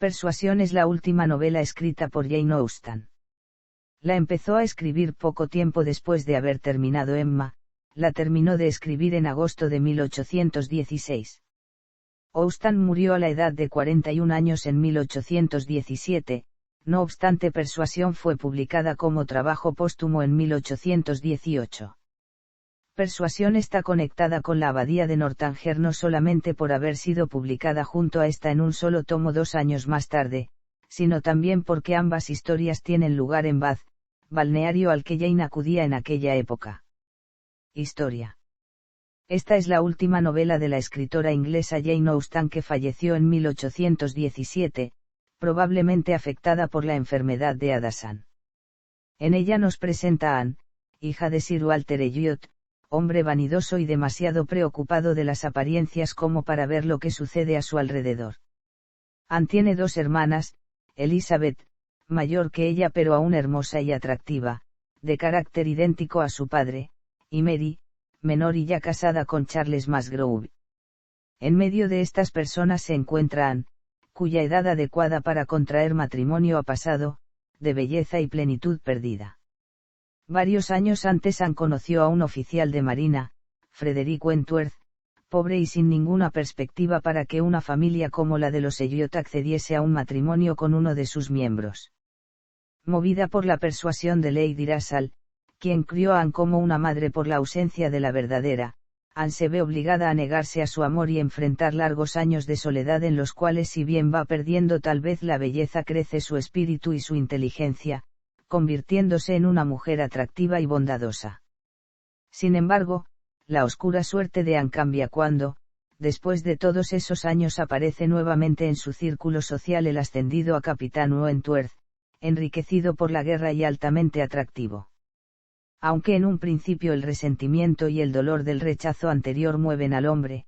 Persuasión es la última novela escrita por Jane Austen. La empezó a escribir poco tiempo después de haber terminado Emma, la terminó de escribir en agosto de 1816. Austen murió a la edad de 41 años en 1817, no obstante Persuasión fue publicada como trabajo póstumo en 1818. Persuasión está conectada con la abadía de Northanger no solamente por haber sido publicada junto a esta en un solo tomo 2 años más tarde, sino también porque ambas historias tienen lugar en Bath, balneario al que Jane acudía en aquella época. Historia. Esta es la última novela de la escritora inglesa Jane Austen, que falleció en 1817, probablemente afectada por la enfermedad de Addison. En ella nos presenta a Anne, hija de Sir Walter Elliot, hombre vanidoso y demasiado preocupado de las apariencias como para ver lo que sucede a su alrededor. Anne tiene 2 hermanas, Elizabeth, mayor que ella pero aún hermosa y atractiva, de carácter idéntico a su padre, y Mary, menor y ya casada con Charles Musgrove. En medio de estas personas se encuentra Anne, cuya edad adecuada para contraer matrimonio ha pasado, de belleza y plenitud perdida. Varios años antes Anne conoció a un oficial de marina, Frederick Wentworth, pobre y sin ninguna perspectiva para que una familia como la de los Elliot accediese a un matrimonio con uno de sus miembros. Movida por la persuasión de Lady Russell, quien crió a Anne como una madre por la ausencia de la verdadera, Anne se ve obligada a negarse a su amor y enfrentar largos años de soledad en los cuales, si bien va perdiendo tal vez la belleza, crece su espíritu y su inteligencia, convirtiéndose en una mujer atractiva y bondadosa. Sin embargo, la oscura suerte de Anne cambia cuando, después de todos esos años, aparece nuevamente en su círculo social el ascendido a capitán Wentworth, enriquecido por la guerra y altamente atractivo. Aunque en un principio el resentimiento y el dolor del rechazo anterior mueven al hombre,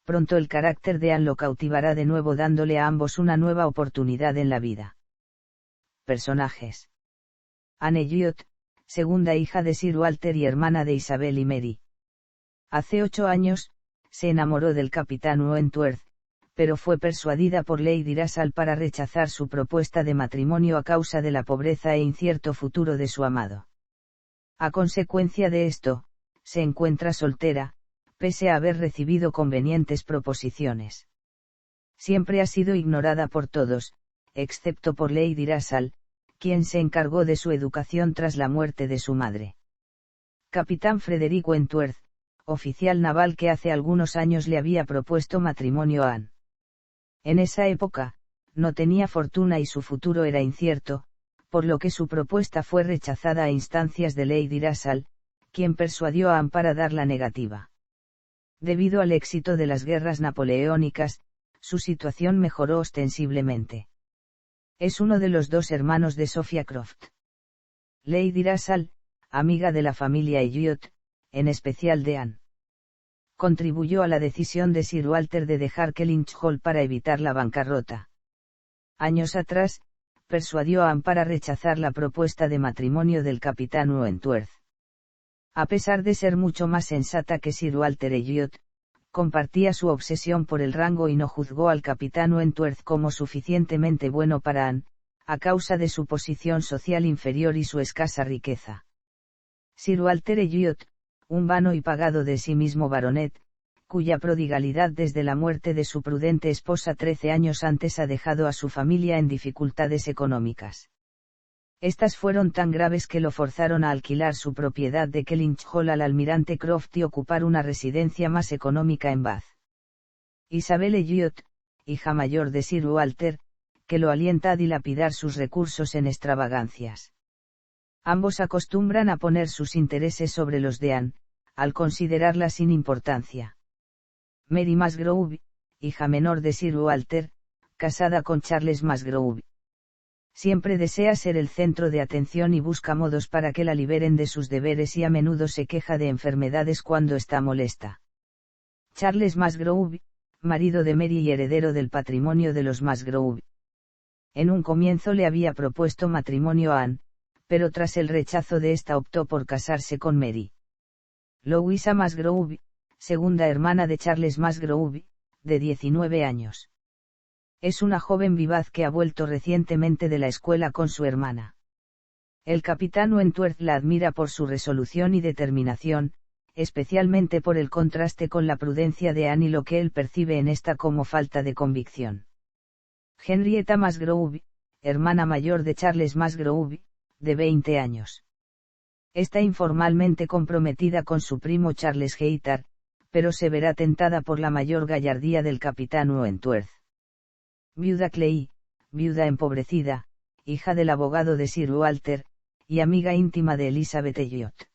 pronto el carácter de Anne lo cautivará de nuevo, dándole a ambos una nueva oportunidad en la vida. Personajes. Anne Elliot, segunda hija de Sir Walter y hermana de Isabel y Mary. Hace 8 años, se enamoró del capitán Wentworth, pero fue persuadida por Lady Russell para rechazar su propuesta de matrimonio a causa de la pobreza e incierto futuro de su amado. A consecuencia de esto, se encuentra soltera, pese a haber recibido convenientes proposiciones. Siempre ha sido ignorada por todos, excepto por Lady Russell, quien se encargó de su educación tras la muerte de su madre. Capitán Frederick Wentworth, oficial naval que hace algunos años le había propuesto matrimonio a Anne. En esa época, no tenía fortuna y su futuro era incierto, por lo que su propuesta fue rechazada a instancias de Lady Russell, quien persuadió a Anne para dar la negativa. Debido al éxito de las guerras napoleónicas, su situación mejoró ostensiblemente. Es uno de los 2 hermanos de Sophia Croft. Lady Russell, amiga de la familia Elliot, en especial de Anne, contribuyó a la decisión de Sir Walter de dejar Kellynch Hall para evitar la bancarrota. Años atrás, persuadió a Anne para rechazar la propuesta de matrimonio del capitán Wentworth. A pesar de ser mucho más sensata que Sir Walter Elliot, compartía su obsesión por el rango y no juzgó al capitán Wentworth como suficientemente bueno para Anne, a causa de su posición social inferior y su escasa riqueza. Sir Walter Elliot, un vano y pagado de sí mismo baronet, cuya prodigalidad desde la muerte de su prudente esposa 13 años antes ha dejado a su familia en dificultades económicas. Estas fueron tan graves que lo forzaron a alquilar su propiedad de Kellynch Hall al almirante Croft y ocupar una residencia más económica en Bath. Isabel Elliot, hija mayor de Sir Walter, que lo alienta a dilapidar sus recursos en extravagancias. Ambos acostumbran a poner sus intereses sobre los de Anne, al considerarla sin importancia. Mary Musgrove, hija menor de Sir Walter, casada con Charles Musgrove. Siempre desea ser el centro de atención y busca modos para que la liberen de sus deberes y a menudo se queja de enfermedades cuando está molesta. Charles Musgrove, marido de Mary y heredero del patrimonio de los Musgrove. En un comienzo le había propuesto matrimonio a Anne, pero tras el rechazo de esta optó por casarse con Mary. Louisa Musgrove, segunda hermana de Charles Musgrove, de 19 años. Es una joven vivaz que ha vuelto recientemente de la escuela con su hermana. El capitán Wentworth la admira por su resolución y determinación, especialmente por el contraste con la prudencia de Anne y lo que él percibe en esta como falta de convicción. Henrietta Musgrove, hermana mayor de Charles Musgrove, de 20 años. Está informalmente comprometida con su primo Charles Hayter, pero se verá tentada por la mayor gallardía del capitán Wentworth. Viuda Clay, viuda empobrecida, hija del abogado de Sir Walter, y amiga íntima de Elizabeth Elliot.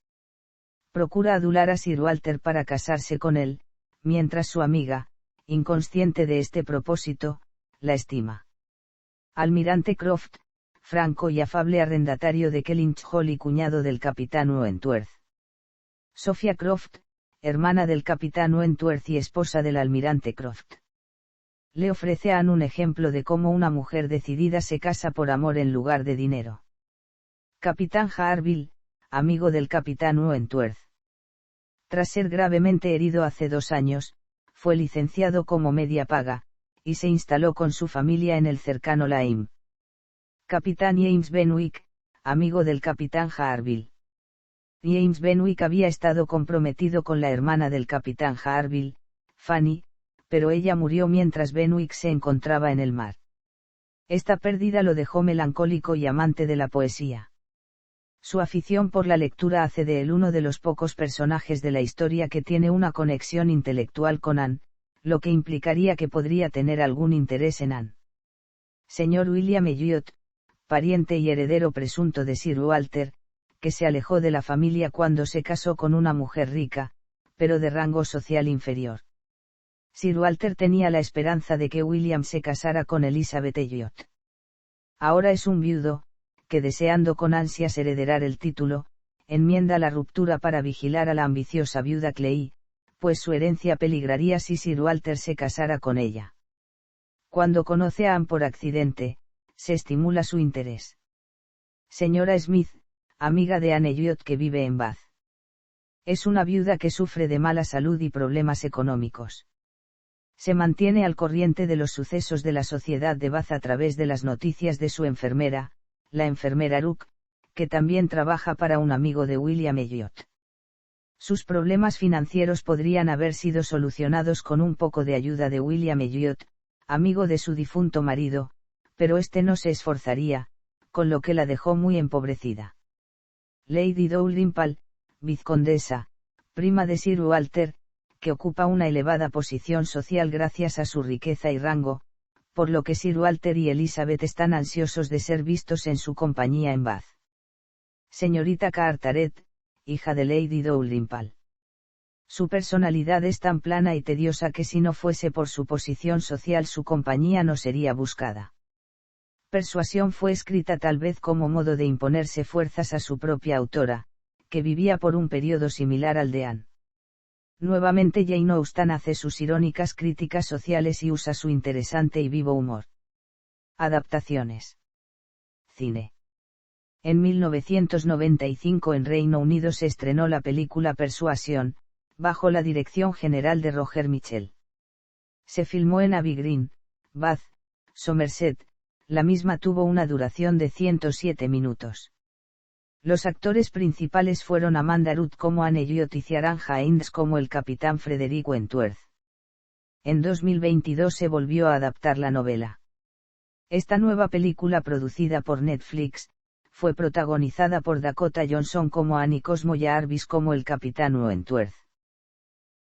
Procura adular a Sir Walter para casarse con él, mientras su amiga, inconsciente de este propósito, la estima. Almirante Croft, franco y afable arrendatario de Kellynch Hall y cuñado del capitán Wentworth. Sophia Croft, hermana del capitán Wentworth y esposa del almirante Croft. Le ofrece a Anne un ejemplo de cómo una mujer decidida se casa por amor en lugar de dinero. Capitán Harville, amigo del capitán Wentworth. Tras ser gravemente herido hace 2 años, fue licenciado como media paga, y se instaló con su familia en el cercano Lyme. Capitán James Benwick, amigo del capitán Harville. James Benwick había estado comprometido con la hermana del capitán Harville, Fanny, pero ella murió mientras Benwick se encontraba en el mar. Esta pérdida lo dejó melancólico y amante de la poesía. Su afición por la lectura hace de él uno de los pocos personajes de la historia que tiene una conexión intelectual con Anne, lo que implicaría que podría tener algún interés en Anne. Señor William Elliot, pariente y heredero presunto de Sir Walter, que se alejó de la familia cuando se casó con una mujer rica, pero de rango social inferior. Sir Walter tenía la esperanza de que William se casara con Elizabeth Elliot. Ahora es un viudo, que deseando con ansias heredar el título, enmienda la ruptura para vigilar a la ambiciosa viuda Clay, pues su herencia peligraría si Sir Walter se casara con ella. Cuando conoce a Anne por accidente, se estimula su interés. Señora Smith, amiga de Anne Elliot que vive en Bath. Es una viuda que sufre de mala salud y problemas económicos. Se mantiene al corriente de los sucesos de la sociedad de Bath a través de las noticias de su enfermera, la enfermera Rook, que también trabaja para un amigo de William Elliot. Sus problemas financieros podrían haber sido solucionados con un poco de ayuda de William Elliot, amigo de su difunto marido, pero este no se esforzaría, con lo que la dejó muy empobrecida. Lady Dalrymple, vizcondesa, prima de Sir Walter, que ocupa una elevada posición social gracias a su riqueza y rango, por lo que Sir Walter y Elizabeth están ansiosos de ser vistos en su compañía en Bath. Señorita Carteret, hija de Lady Dalrymple. Su personalidad es tan plana y tediosa que si no fuese por su posición social su compañía no sería buscada. Persuasión fue escrita tal vez como modo de imponerse fuerzas a su propia autora, que vivía por un periodo similar al de Anne. Nuevamente Jane Austen hace sus irónicas críticas sociales y usa su interesante y vivo humor. Adaptaciones. Cine. En 1995 en Reino Unido se estrenó la película Persuasión, bajo la dirección general de Roger Michell. Se filmó en Abbey Green, Bath, Somerset, la misma tuvo una duración de 107 minutos. Los actores principales fueron Amanda Ruth como Anne Elliot y Ciarán Hinds como el capitán Frederick Wentworth. En 2022 se volvió a adaptar la novela. Esta nueva película producida por Netflix, fue protagonizada por Dakota Johnson como Annie Cosmo y Jarvis como el capitán Wentworth.